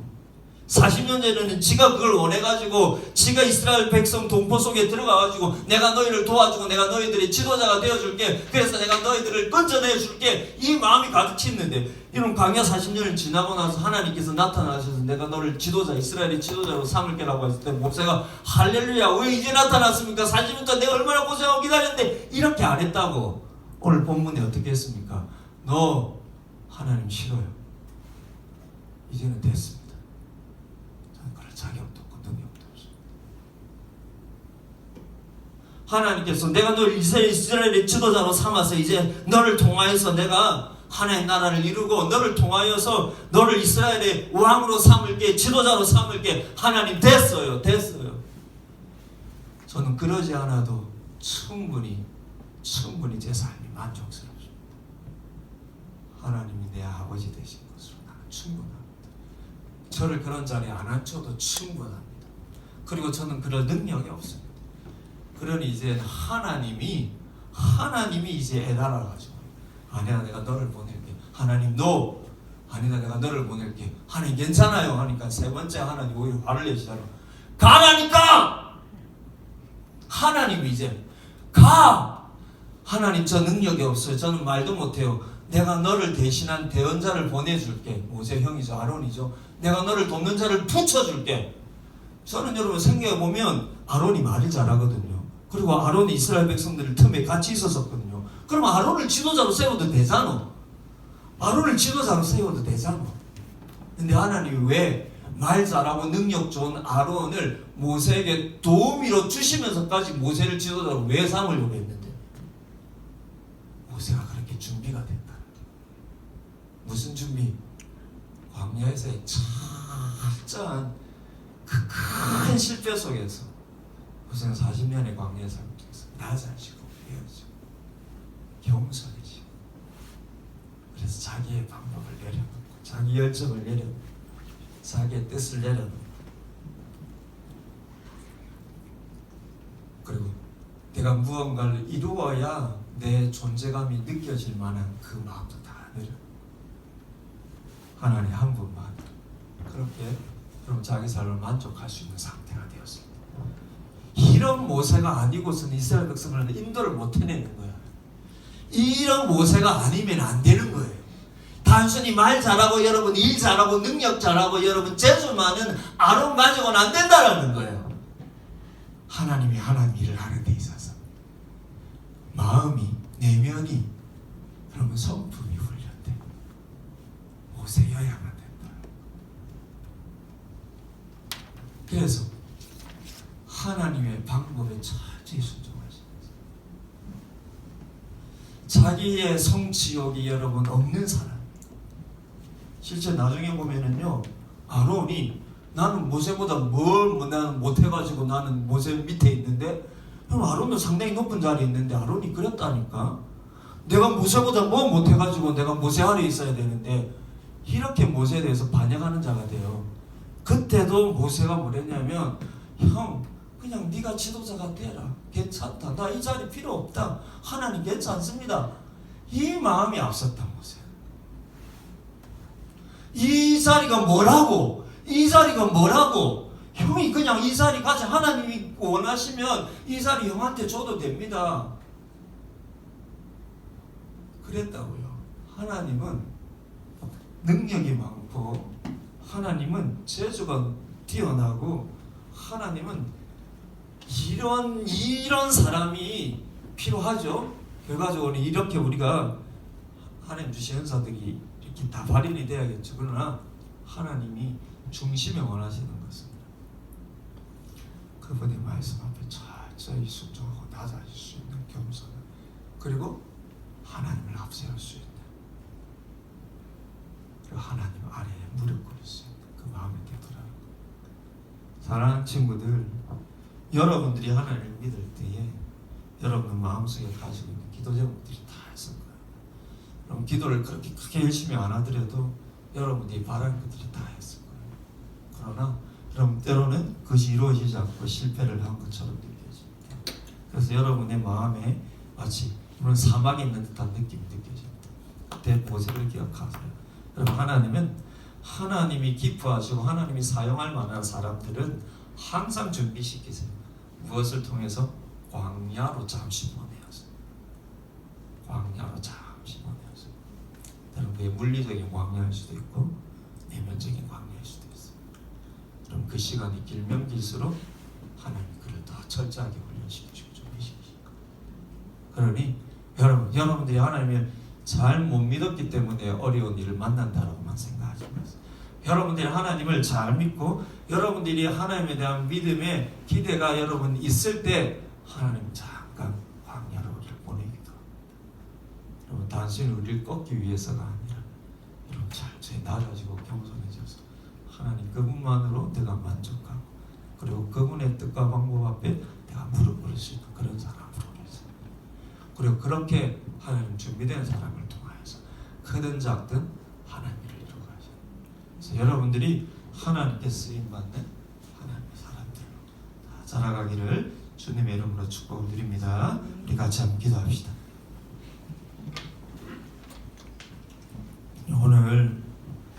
40년 전에는 지가 그걸 원해가지고 지가 이스라엘 백성 동포 속에 들어가가지고 내가 너희를 도와주고 내가 너희들의 지도자가 되어줄게 그래서 내가 너희들을 건져내줄게 이 마음이 가득 찼는데 이런 광야 40년을 지나고 나서 하나님께서 나타나셔서 내가 너를 지도자 이스라엘의 지도자로 삼을게라고 했을 때 모세가 할렐루야 왜 이제 나타났습니까? 40년 동안 내가 얼마나 고생하고 기다렸는데 이렇게 안 했다고. 오늘 본문에 어떻게 했습니까? 너 하나님 싫어요. 이제는 됐습니다. 자격도 없고 능력도 없어. 하나님께서 내가 너를 이스라엘의 지도자로 삼아서 이제 너를 통하여서 내가 하나의 나라를 이루고 너를 통하여서 너를 이스라엘의 왕으로 삼을게 지도자로 삼을게 하나님 됐어요. 저는 그러지 않아도 충분히 제 삶이 만족스럽습니다. 하나님이 내 아버지 되신 것으로 나는 충분합니다. 저를 그런 자리에 안 앉혀도 충분합니다. 그리고 저는 그럴 능력이 없습니다. 그러니 이제 하나님이 이제 애달아가지고 아니야 내가 너를 보낼게. 하나님 너 아니다 내가 너를 보낼게. 하나님 괜찮아요 하니까 세 번째 하나님 오히려 화를 내시잖아. 가라니까. 하나님이 이제 가. 하나님 저 능력이 없어요. 저는 말도 못해요. 내가 너를 대신한 대언자를 보내줄게. 모세 형이죠. 아론이죠. 내가 너를 돕는 자를 붙여줄게. 저는 여러분 생각해보면 아론이 말을 잘하거든요. 그리고 아론이 이스라엘 백성들 틈에 같이 있었었거든요. 그러면 아론을 지도자로 세워도 되잖아. 근데 하나님이 왜 말 잘하고 능력 좋은 아론을 모세에게 도우미로 주시면서까지 모세를 지도자로 왜 삼으려고 했는데 모세가 그렇게 준비가 됐다. 무슨 준비? 광야에서의 철저한 그 큰 실패 속에서 모세는 40년의 광야의 삶 속에서 낮아지고 배워지고 겸손해지고 그래서 자기의 방법을 내려놓고 자기 열정을 내려놓고 자기의 뜻을 내려놓고 그리고 내가 무언가를 이루어야 내 존재감이 느껴질 만한 그 마음도 다 내려 하나님 한 분만 그렇게 그럼 자기 삶을 만족할 수 있는 상태가 되었습니다. 이런 모세가 아니고서는 이스라엘 백성을 인도를 못 해내는 거야. 이런 모세가 아니면 안 되는 거예요. 단순히 말 잘하고 여러분 일 잘하고 능력 잘하고 여러분 재주 많은 아론 가지고는 안 된다라는 거예요. 하나님이 하나님 일을 하는 데 있어서 마음이 내면이 그러면 성품이 훈련돼 모세여야만 된다. 그래서 하나님의 방법에 철저히 순종하시는 거예요. 자기의 성취욕이 여러분 없는 사람. 실제 나중에 보면은요, 아론이 나는 모세보다 나는 못해가지고 나는 모세 밑에 있는데, 그럼 아론도 상당히 높은 자리에 있는데 아론이 그랬다니까. 내가 모세보다 못해가지고 내가 모세 아래에 있어야 되는데, 이렇게 모세에 대해서 반역하는 자가 돼요. 그때도 모세가 뭐랬냐면, 형 그냥 네가 지도자가 되라. 괜찮다. 나 이 자리 필요 없다. 하나님 괜찮습니다. 이 마음이 앞섰다 모세. 이 자리가 뭐라고? 이 자리가 뭐라고? 형이 그냥 이 자리 가자. 하나님이 원하시면 이 자리 형한테 줘도 됩니다. 그랬다고요. 하나님은 능력이 많고, 하나님은 재주가 뛰어나고, 하나님은 이런 사람이 필요하죠. 결과적으로 이렇게 우리가 하나님 주신 은사들이 이렇게 다 발현이 돼야겠죠. 그러나 하나님이 중심에 원하시는 것입니다. 그분의 말씀 앞에 철저히 순종하고 낮아질 수 있는 겸손함, 그리고 하나님을 앞세울 수 있는, 그리고 하나님 아래에 무릎 꿇을 수 있는 그 마음이 되더라고요. 사랑하는 친구들, 여러분들이 하나님을 믿을 때에 여러분 마음속에 가지고 있는 기도 제목들이 다 있을 거예요. 그럼 기도를 그렇게 크게 열심히 안 하더라도 여러분들이 바라는 것들이 다 했을 거예요. 그러나 그럼 때로는 그것이 이루어지지 않고 실패를 한 것처럼 느껴집니다. 그래서 여러분의 마음에 마치 그런 사막에 있는 듯한 느낌이 느껴집니다. 그때 모세를 기억하세요. 그럼 하나님은 하나님이 기뻐하시고 하나님이 사용할 만한 사람들은 항상 준비시키세요. 무엇을 통해서? 광야로 잠시 보내어서. 광야로 잠시 보내어서. 여러분, 그게 물리적인 광야일 수도 있고 내면적인 광야일 수도 있어요. 그럼 그 시간이 길면 길수록 하나님 그를 더 철저하게 훈련시키시고 준비시키시고. 그러니 여러분들이 하나님을 잘 못 믿었기 때문에 어려운 일을 만난다라고만 생각하지 마세요. 여러분들이 하나님을 잘 믿고 여러분들이 하나님에 대한 믿음의 기대가 여러분 있을 때 하나님 잠깐 광야로 우리를 보내기도 합니다. 여러분, 단순히 우리를 꺾기 위해서가 아니라 여러분 철저히 낮아지고 겸손해져서 하나님 그분만으로 내가 만족하고, 그리고 그분의 뜻과 방법 앞에 내가 무릎 꿇을 수 있는 그런 사람으로 해서, 그리고 그렇게 하나님 준비된 사람을 통하여서 크든 작든 하나님을 이루어 가셔요. 그래서 여러분들이 하나님께 쓰임받는 하나님의 사람들로 다 자라가기를 주님의 이름으로 축복을 드립니다. 우리 같이 한번 기도합시다. 오늘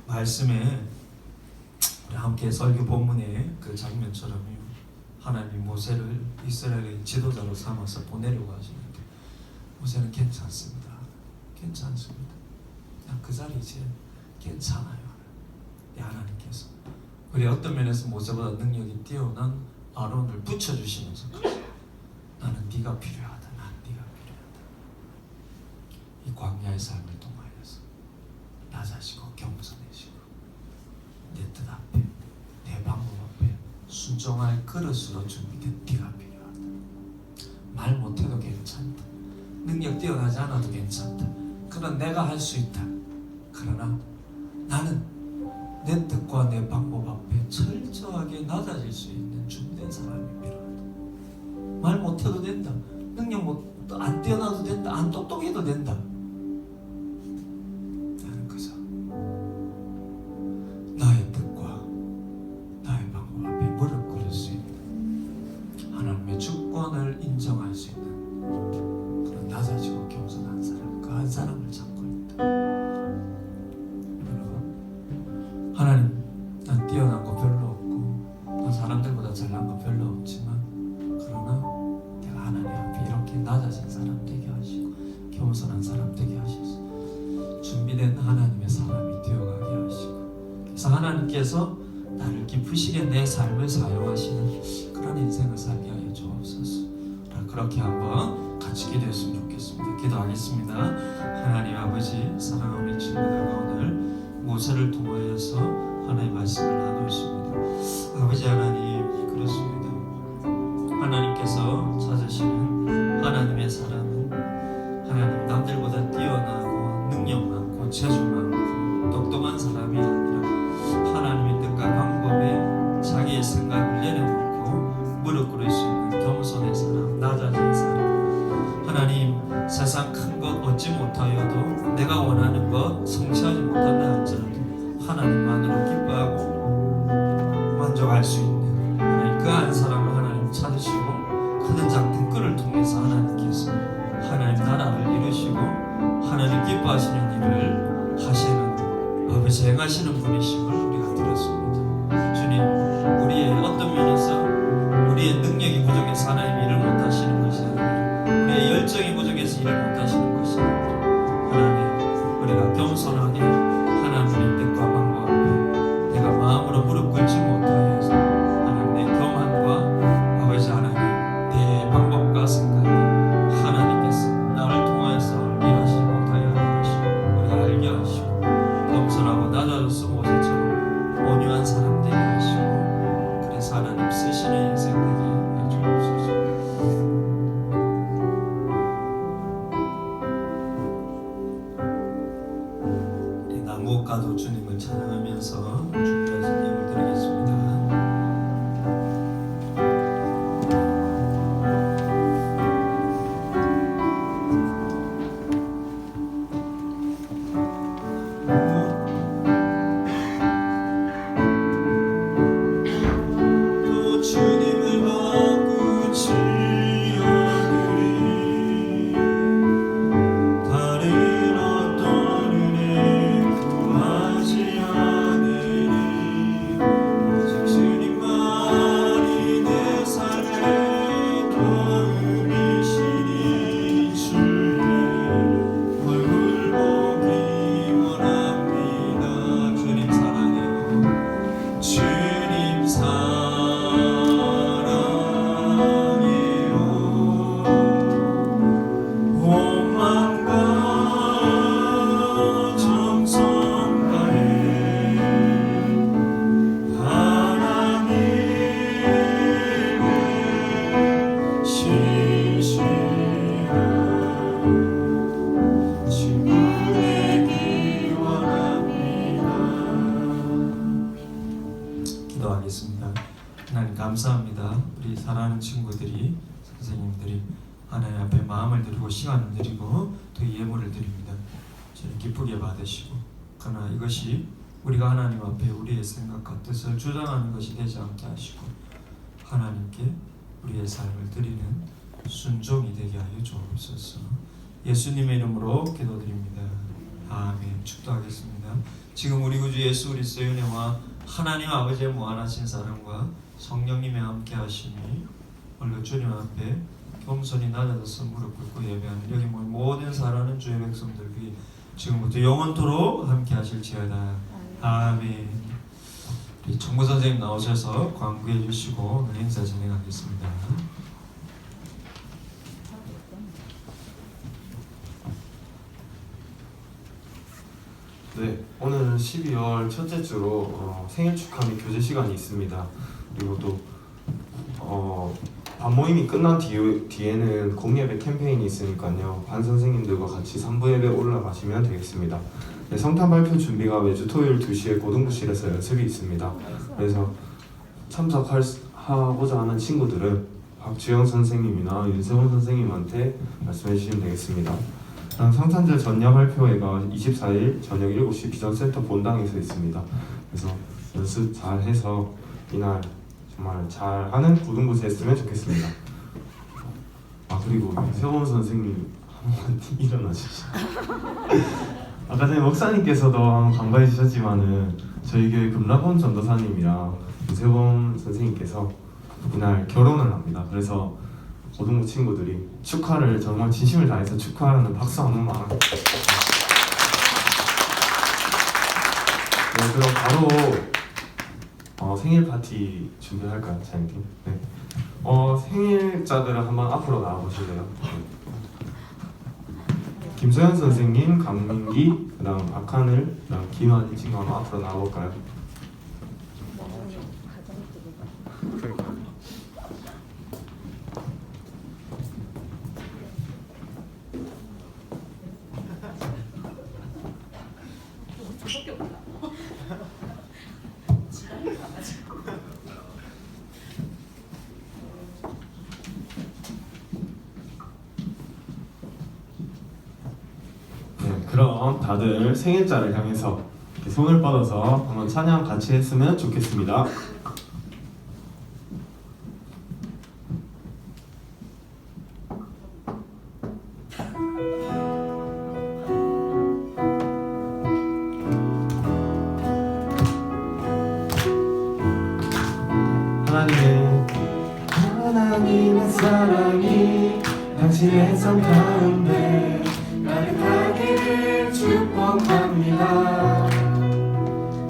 말씀에 우리 함께 설교 본문의 그 장면처럼요, 하나님이 모세를 이스라엘의 지도자로 삼아서 보내려고 하시는데 모세는 괜찮습니다. 괜찮습니다. 그냥 그 자리 이제 괜찮아요. 하나님께서 우리 어떤 면에서 모세보다 능력이 뛰어난 아론을 붙여주시면서 나는 네가 필요하다. 난 네가 필요하다. 이 광야의 삶을 통하여서 낮아지고 겸손해지고 내 뜻 앞에 내 방법 앞에 순종할 그릇으로 준비된 네가 필요하다. 말 못해도 괜찮다. 능력 뛰어나지 않아도 괜찮다. 그런 내가 할 수 있다. 그러나 나는 내 뜻과 내 방법 앞에 철저하게 낮아질 수 있는 준비된 사람이 필요하다. 말 못해도 된다. 능력 안 뛰어나도 된다. 안 똑똑해도 된다. 나는 그저 나의 뜻과 나의 방법 앞에 무릎 꿇을 수 있는, 하나님의 주권을 인정할 수 있는 그런 낮아지고 겸손한 사람, 그 한 사람을 찾고 있다. 여러분, 하나님, 난 뛰어난 거 별로 없고 난 사람들보다 잘난 거 별로 없지만, 그러나 내가 하나님 앞에 이렇게 낮아진 사람 되게 하시고 겸손한 사람 되게 하셔서 준비된 하나님의 사람이 되어가게 하시고, 그래서 하나님께서 나를 기쁘시게 내 삶을 사용하시는 그런 인생을 살게 하여 주옵소서. 그렇게 한번 같이 기도했으면 좋겠습니다. 기도하겠습니다. 하나님 아버지, 사랑하는 우리 친구들과 오늘 모세를 통하여서 하나님의 말씀을 나누었습니다. 아버지 하나님, 그렇습니다. 통해서 찾으시는 하나님의 사랑은 하나님 남들보다 뛰어나고 능력 많고 재주 많고 똑똑한 사람이 아니라 하나님의 뜻과 방법에 자기의 생각을 내려놓고 무릎 꿇을 수 있는 겸손의 사람, 낮아진 사람. 하나님 세상 큰 것 얻지 못하여도 내가 원하는 것 성취하지 못한다 할지라도 하나님만으로 기뻐하고 만족할 수 있는 하나님 그 한 사람을 하나님 찾으시고 크든 작든 끈을 통해서 하나님께서 하나님 나라를 이루시고 하나님 기뻐하시는 일을 하시는 아버지 행하시는 분이심을 우리가 들었습니다. 주님, 우리의 어떤 면에서 우리의 능력이 부족해서 하나님 일을 못하시는 것이 아니라 우리의 열정이 부족해서 일을 못하시는 것이 아니라 하나님 우리가 겸손하게 하나님의 뜻과 방법 앞에 내가 마음으로 무릎 꿇지 못하여서 하나님의 교만과 아버지 하나님 내 방법과 생각이 하나님께서 나를 통하여서 일하시지 못하게 하시고 우리가 알게 하시고 겸손하고 낮아져서 모세처럼 온유한 사람 되게 하시고 그래서 하나님 쓰시는 인생 되게 해주옵소서. 우리 나무가도 주님을 찬양하면서 준비하신 예물 드리겠습니다. 또 주님을 바꾸지 않으리 다른 어떤 은혜 구하지 않으리 오직 주님만이 내 삶의 도움이시니 주의 얼굴 보기 원합니다. 주님 사랑해요. 주님 사랑해요. 온 마음과 정성 다해 하나님을 신실한 친구 되기 원합니다. 기도하겠습니다. 하나님 감사합니다. 우리 사랑하는 친구들이 선생님들이 하나님 앞에 마음을 드리고 시간을 드리고 또 예물을 드립니다. 주님 기쁘게 받으시고 그러나 이것이 우리가 하나님 앞에 우리의 생각과 뜻을 주장하는 것이 되지 않게 하시고 하나님께 우리의 삶을 드리는 순종이 되게 하여 주옵소서. 예수님의 이름으로 기도드립니다. 아멘. 축도하겠습니다. 지금 우리 구주 예수 그리스도의 은혜와 하나님 아버지의 무한하신 사랑과 성령님의 함께 하심이 오늘 주님 앞에 겸손히 낮아져서 무릎 꿇고 예배하는 여기 모든 사랑하는 주의 백성들 위해 지금부터 영원토록 함께 하실지어다. 아멘. 우리 정부 선생님 나오셔서 광고해 주시고 오늘 행사 진행하겠습니다. 네, 오늘은 12월 첫째 주로 생일 축하 및 교제 시간이 있습니다. 그리고 또 반 모임이 끝난 뒤에는 공예배 캠페인이 있으니까요. 반 선생님들과 같이 3부 예배 올라가시면 되겠습니다. 네, 성탄 발표 준비가 매주 토요일 2시에 고등부실에서 연습이 있습니다. 그래서 참석하고자 하는 친구들은 박주영 선생님이나 윤세원 선생님한테 말씀해 주시면 되겠습니다. 다음 성탄절 전야 발표회가 24일 저녁 7시 비전센터 본당에서 있습니다. 그래서 연습 잘 해서 이날 정말 잘하는 고등부세 했으면 좋겠습니다. 아 그리고 세원 선생님 한번 일어나 주시죠. 아까 전에 목사님께서도 한번 간과해 주셨지만은 저희 교회 금라본 전도사님이랑 세원 선생님께서 이날 결혼을 합니다. 그래서 고등부 친구들이 축하를 정말 진심을 다해서 축하하는 박수 한 번만. 네, 그럼 바로 생일 파티 준비할까요, 자영팀? 네. 생일자들은 한번 앞으로 나와 보실래요? 네. 김소연 선생님, 강민기, 그다음 박하늘, 그다음 김환희 친구 한번 앞으로 나와 볼까요? 그럼 다들 생일자를 향해서 이렇게 손을 뻗어서 한번 찬양 같이 했으면 좋겠습니다. 하나님의 사랑이 당신의 삶 가운데 가득하기를 축복합니다.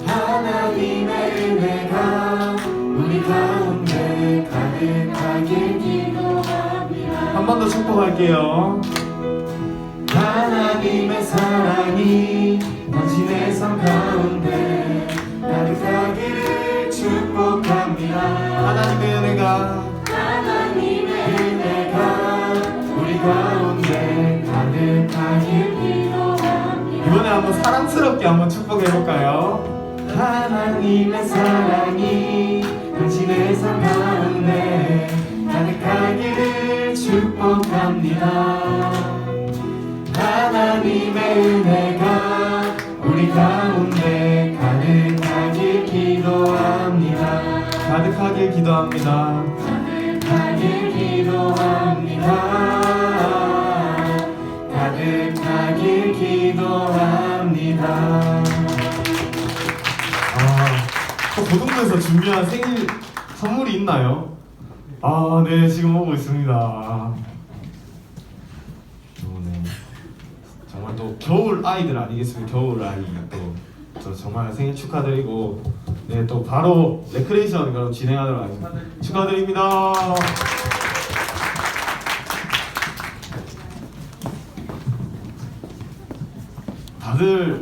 하나님의 은혜가 우리 가운데 가득하길 기도합니다. 한 번 더 축복할게요. 하나님의 사랑이 당신의 삶 가운데 가득하기를 축복합니다. 하나님의 은혜가 우리 가운데 가득하길 기도합니다. 이번에 한번 사랑스럽게 한번 축복해볼까요? 하나님의 사랑이 당신의 삶 가운데 가득하기를 축복합니다. 하나님의 은혜가 우리 가운데 가득하길 기도합니다. 가득하길 기도합니다. 가득하길 기도합니다. 가득하길 기도합니다. 고등부에서 준비한 생일 선물이 있나요? 네, 지금 오고 있습니다. 네. 정말 또 겨울 아이들 아니겠습니까? 겨울 아이 또 정말 생일 축하드리고, 네, 또 바로 레크레이션 그럼 진행하도록 하겠습니다. 축하드립니다. 다들